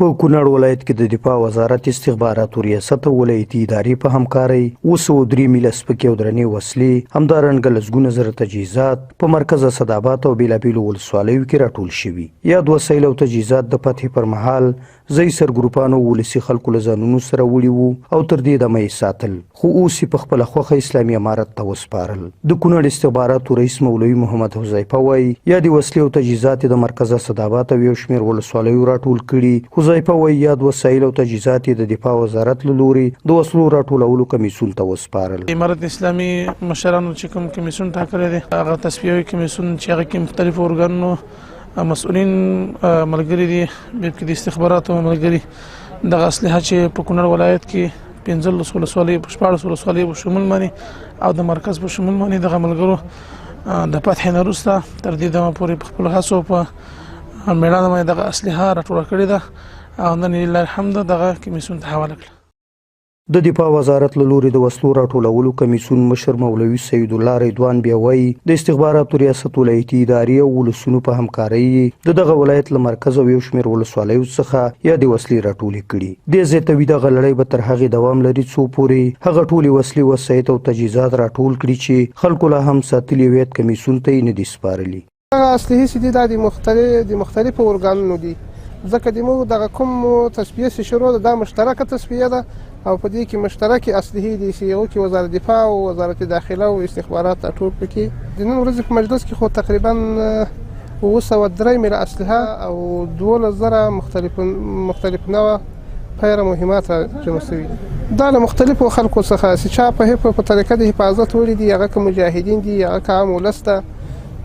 په کونړ ولایت کې د دفاع وزارت استخباراتو ریاست او ولایتي ادارې په همکارۍ 203 میله سپکې او درنې وسلې همدارنګه لسګونه زره تجهیزات په مرکزه صدابات او بېلابېلو ولسوالیو کې راټول شوي. یاد وسایل او تجهیزات د فتحې پر مهال ځایي سرګروپانو ولسي خلکو له ځانونو سره وړي وو او تر دې دمه یې ساتل، خو اوس یې په خپله خوښه اسلامي امارت ته وسپارل. د کونړ استخباراتو رئیس مولوي محمد حذیفه وایي یادې وسلې او تجهیزات یې د مرکزه صدابات او یو شمېر ولسوالیو راټول کړي. حذیفه وایي یاد وسایل او تجهیزات یې د دفاع وزارت له لورې د وسلو راټولولو کمیسیون ته وسپارل. امارت اسلامي مشرانو چې کوم کمیسیون ټاکلی دی هغه تصفیوي کمیسیون چې هغه کې مختلفو ارګانونو مسؤلین ملګري دي، بیا کې د استخباراتو ملګري دغه اسلحه چې په کونړ ولایت کې 15 ولسوالۍ په 14 ولسوالۍ په شمول باندې او د مرکز په شمول باندې دغه ملګرو د فتحې نه وروسته تر دې دمه پورې په خپلو هڅو په مېړانه باندې دغه اسلحه راټوله کړې ده او نن لله الحمد دغه کمیسیون ته حواله کړه. د دفاع وزارت له لورې د وسلو راټولولو کمیسیون مشر مولوي سید الله رضوان بیا وایي د استخباراتو ریاست ولایتي ادارې او ولسونو په همکارۍ د دغه ولایت له مرکز او یو شمېر ولسوالیو څخه یادې وسلې راټولې کړي. دې زیاتوي دغه لړۍ به تر هغې دوام لري څو پورې هغه ټولې وسلې وسایط او تجهیزات راټول کړي چې خلکو لا هم ساتلي ویت کمیسیون ته یې نه دي سپارلي. هغه اسلحې چې دي دا د مختلفو ارګانونو دي، ځکه د موږ دغه کوم تصفیه چې شروع ده دا مشترکه تصفیه ده او په دې کې مشترکې اسلحې دي چې هغو کې وزارت دفاع او وزارت داخله او استخبارات ټول پکې. د نن ورځې په مجلس کې خو تقریبا 203 میله اسلحه او 12,000 مختلف نوع پیره مهمات جمع شوي دي. دا له مختلفو خلکو څخه چې چا په طریقه د حفاظت وړي دي، هغه که مجاهدین دي، هغه که عام ولس ده،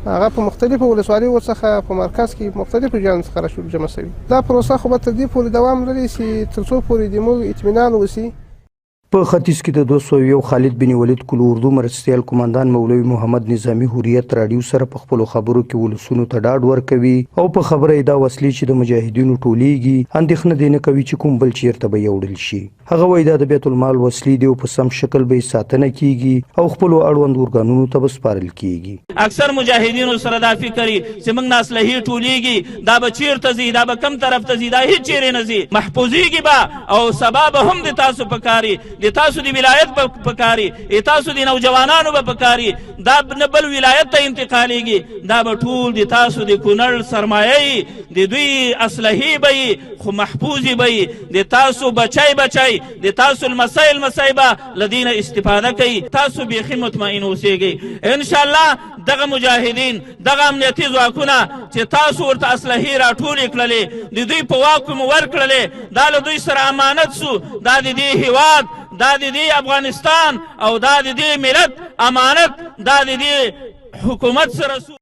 هغه په مختلفو ولسوالیو څخه په مرکز کې مختلفو ځایونو څخه راټول جمع شوي. دا پروسه خو به تر دې پورې دوام لري چې تر څو پورې د موږ اطمینان وشي. په ختیځ کې د 201 خالد بن ولید کلو اردو مرستیال قومندان مولوي محمد نظامي هوریت راډیو سره په خپلو خبرو کې ولسونو ته ډاډ ورکوي او په خبره یې دا وسلې چې د مجاهدینو ټولېږي اندېښنه دې نه کوي چې کوم بل چیرته به یې وړل شي. هغه وایي دا د بیت المال وسلې دي او په سم شکل به یې ساتنه کیږي او خپلو اړوند ارګانونو ته به سپارل کیږي. اکثر مجاهدینو سره دا فکر چې موږ نه اسلحې ټولېږي دا به چیرته ځي، دا به کم طرف ته ځي، دا هېڅ چیرې نه ځي، محفوظېږي به او سبا به هم د تاسو په کاري د تاسو د ولایت په کاري تاسو د نوجوانانو به په کاري دا نه بل ولایت ته انتقالېږي، دا به ټول د تاسو د کونړ سرمایه د دوی اسلحې به خو محفوظې به د تاسو بچی د تاسو المسای به له دې نه استفاده کوي. تاسو بیخي مطمئن اوسېږئ انشاءالله دغه مجاهدین دغه امنیتي ځواکونه چې تاسو ورته اسلحې راټولې کړلې د دوی په واک مو ورکړلې دا له دوی سره امانت سو، دا د دې هیواد، دا د دې افغانستان او دا د دې ملت امانت دا د دې حکومت سره سو.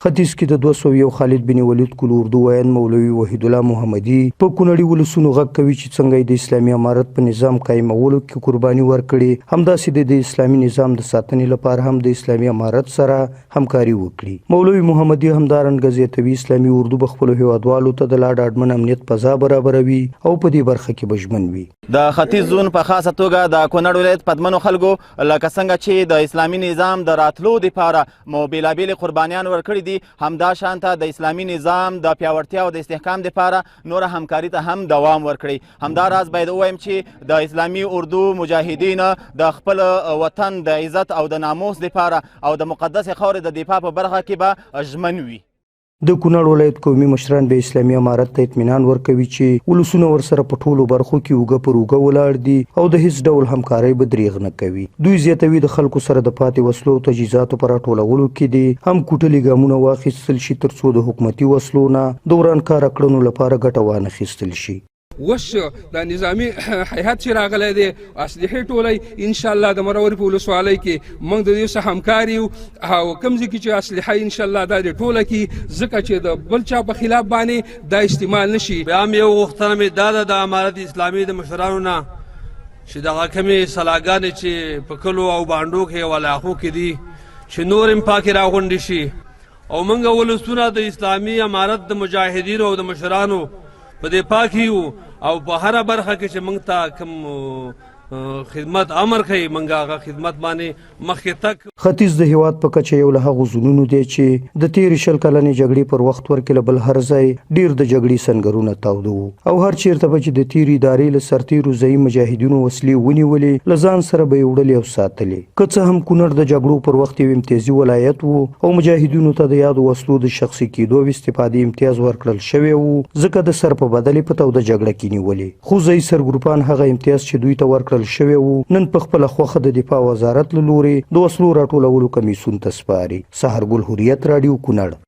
ختیځ کې د 201 خالد بن ولید کلو اردو ویان مولوي وحید الله محمدي په کونړي ولسونو غږ کوي چې څنګه د اسلامي امارت په نظام قایمولو کې قرباني ورکړي همداسې د اسلامي نظام د ساتنې لپاره هم د اسلامي امارت سره همکاري وکړي. مولوي محمدي همدارنګه زیاتوي اسلامي اردو به خپلو هیوادوالو ته د لا ډاډمن امنیت فضا برابروي او په دې برخه کې به ژمن وي. د ختیځ زون په خاصه توګه د کونړ ولایت پدمنو خلکو لکه څنګه چې د اسلامي نظام د راتلو دپاره مو بېلابېلې قربانیان ورکړي دي، همدا شانته د اسلامي نظام د پیاوړتیا او د استحکام دپاره نوره همکاري ته هم دوام ورکړي. همدا راز باید ووایم چې د اسلامي اردو مجاهدین د خپل وطن د عزت او د ناموس دپاره او د مقدس خاورې د دفاع په برخه کې به ژمن وي. د کونړ ولایت قومي مشران به اسلامي امارت ته اطمینان ورکوي چې ولسونه ورسره په ټولو برخو کې اوږه پر اوږه ولاړ دي او د هیڅ ډول همکارۍ به دریغ نه کوي. دوی زیاتوي د خلکو سره د پاتې وسلو او تجهیزاتو په راټولولو کې دي هم کوټلي ګامونه واخیستل شي تر څو د حکومتي وسلو نه د ورانکاره کړنو لپاره ګټه وانخیستل شي. وش د نظامی هیئت چې راغلی دی اسلحې ټولۍ انشاءالله د مرورې په ولسوالۍ کې موږ د دې سره همکار یو او کوم ځای کې چې اسلحه انشاءالله دا دې ټوله کړي ځکه چې د بل چا په خلاف باندې دا استعمال نه شي. بیا هم یو غوښتنه مې دا ده د امارت اسلامي د مشرانو نه چې دغه کمې سلاګانې چې په کلو او بانډو کې او علاقو کې دي چې نور هم پاکې راغونډې شي او موږ ولسونه د اسلامي امارت د مجاهدینو او د مشرانو په دې پاک یو او په هره برخه کې چې موږ ته کوم خدمت امر کوي موږ هغه خدمت باندې مخکې تک. ختیځ د هیواد په کچه یو له هغو ځایونو دی چې د تیرې 20 کلنې جګړې پر وخت ورکې له بل هر ځای ډیر د جګړې سنګرونه تاوده وو او هر چیرته به چې د تیرې ادارې له سرتیرو ځایي مجاهدینو وسلې ونیولې له ځان سره به یې وړلې او ساتلې. که څه هم کونړ د جګړو پر وخت یو امتیازي ولایت و او مجاهدینو ته د یادو وسلو د شخصي کېدو او استفادې امتیاز ورکړل شوی و ځکه د سر په بدل یې په توده جګړه کې نیولې. خو ځایي سرګروپان هغه امتیاز چې دوی ته ورکړل شوی و نن په خپله خوښه د دفاع وزارت له لورې د وسلو راټولولو کمیسیون ته سپاري. سحرګل هوریت راډیو کونړ.